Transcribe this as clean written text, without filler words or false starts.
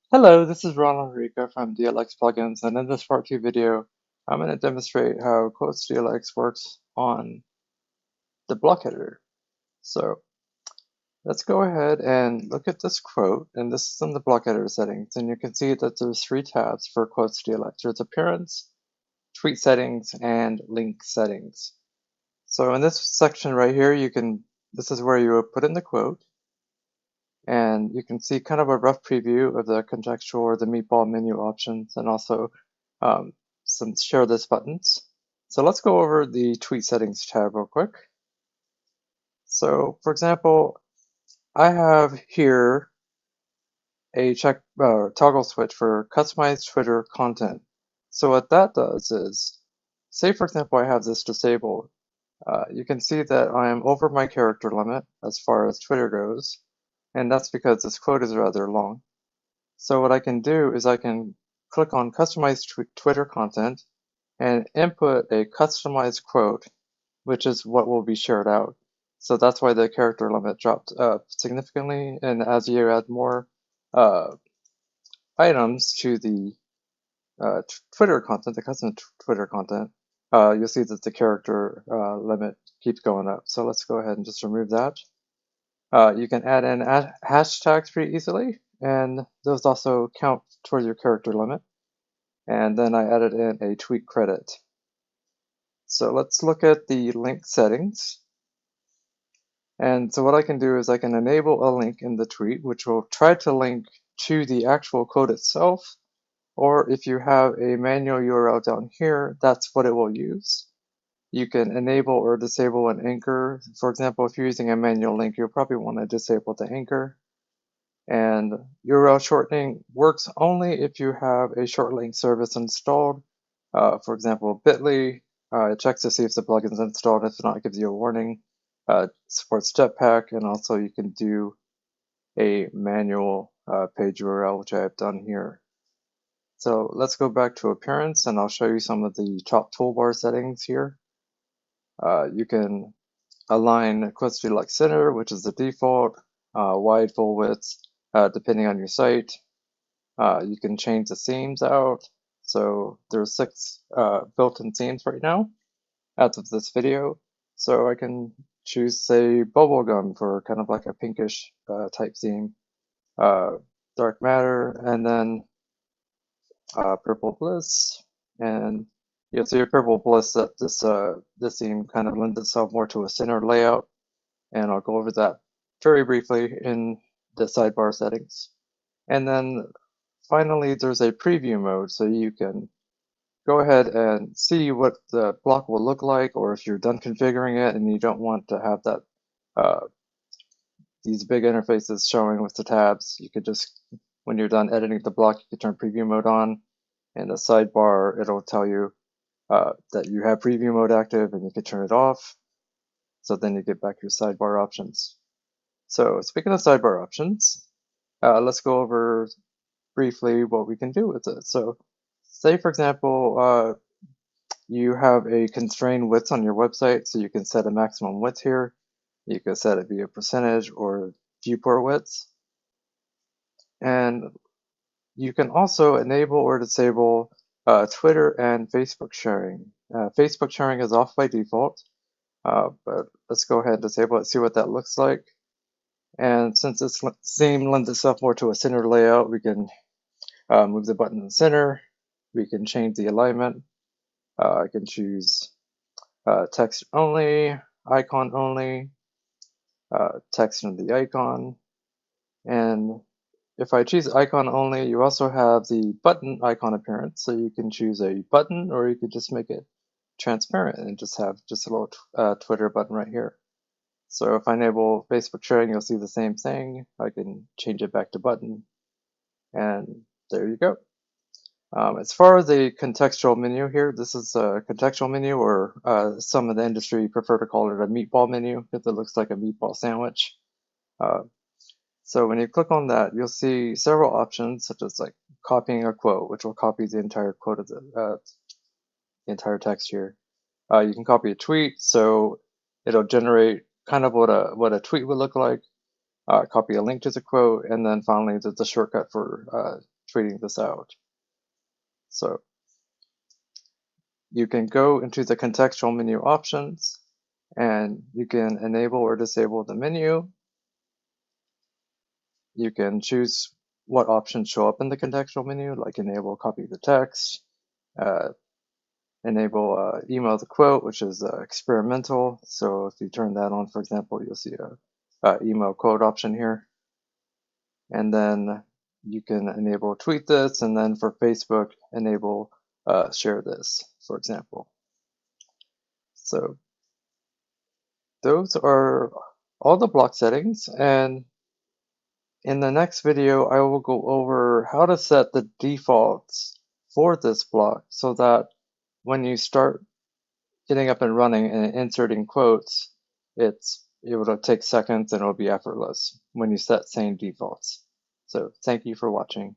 Hello, this is Ron Enrico from DLX Plugins, and in this part 2 video, I'm going to demonstrate how QuotesDLX works on the block editor. So let's go ahead and look at this quote, and this is in the block editor settings, and you can see that there's 3 tabs for QuotesDLX. There's Appearance, Tweet Settings, and Link Settings. So in this section right here, this is where you would put in the quote, and you can see kind of a rough preview of the contextual or the meatball menu options, and also some share this buttons. So let's go over the tweet settings tab real quick. So for example, I have here a toggle switch for customized Twitter content. So what that does is, say for example I have this disabled, you can see that I am over my character limit as far as Twitter goes, and that's because this quote is rather long. So what I can do is I can click on Customize Twitter Content and input a customized quote, which is what will be shared out. So that's why the character limit dropped significantly. And as you add more items to the Twitter content, the custom Twitter content, you'll see that the character limit keeps going up. So let's go ahead and just remove that. You can add in hashtags pretty easily, and those also count towards your character limit. And then I added in a tweet credit. So let's look at the link settings. And so what I can do is I can enable a link in the tweet, which will try to link to the actual quote itself. Or if you have a manual URL down here, that's what it will use. You can enable or disable an anchor. For example, if you're using a manual link, you'll probably want to disable the anchor. And URL shortening works only if you have a short link service installed. For example, Bitly, it checks to see if the plugin is installed. If not, it gives you a warning. Supports Jetpack, and also you can do a manual page URL, which I have done here. So let's go back to Appearance, and I'll show you some of the top toolbar settings here. You can align QuotesDLX Center, which is the default, wide, full width, depending on your site. You can change the themes out. So there's 6 built-in themes right now as of this video. So I can choose, say, bubblegum for kind of like a pinkish type theme, dark matter, and then purple bliss. And you'll see your purple bliss that this theme kind of lends itself more to a center layout. And I'll go over that very briefly in the sidebar settings. And then finally, there's a preview mode, so you can go ahead and see what the block will look like, or if you're done configuring it and you don't want to have that these big interfaces showing with the tabs, you could just, when you're done editing the block, you can turn preview mode on. In the sidebar, it'll tell you that you have preview mode active, and you can turn it off. So then you get back your sidebar options. So speaking of sidebar options, let's go over briefly what we can do with it. So say, for example, you have a constrained width on your website, so you can set a maximum width here. You can set it via percentage or viewport widths. And you can also enable or disable Twitter and Facebook sharing. Facebook sharing is off by default, but let's go ahead and disable it, see what that looks like. And since this theme lends itself more to a center layout, we can move the button in the center. We can change the alignment. I can choose text only, icon only, text under the icon. And if I choose icon only, you also have the button icon appearance. So you can choose a button, or you could just make it transparent and just have just a little Twitter button right here. So if I enable Facebook sharing, you'll see the same thing. I can change it back to button, and there you go. As far as the contextual menu here, this is a contextual menu, or some of the industry prefer to call it a meatball menu because it looks like a meatball sandwich. So when you click on that, you'll see several options, such as like copying a quote, which will copy the entire quote of the entire text here. You can copy a tweet, so it'll generate kind of what a tweet would look like. Copy a link to the quote, and then finally there's a shortcut for tweeting this out. So you can go into the contextual menu options and you can enable or disable the menu. You can choose what options show up in the contextual menu, like enable copy the text, enable email the quote, which is experimental. So if you turn that on, for example, you'll see a email quote option here. And then you can enable tweet this, and then for Facebook, enable share this, for example. So those are all the block settings, and in the next video, I will go over how to set the defaults for this block so that when you start getting up and running and inserting quotes, it's able to take seconds and it'll be effortless when you set same defaults. So thank you for watching.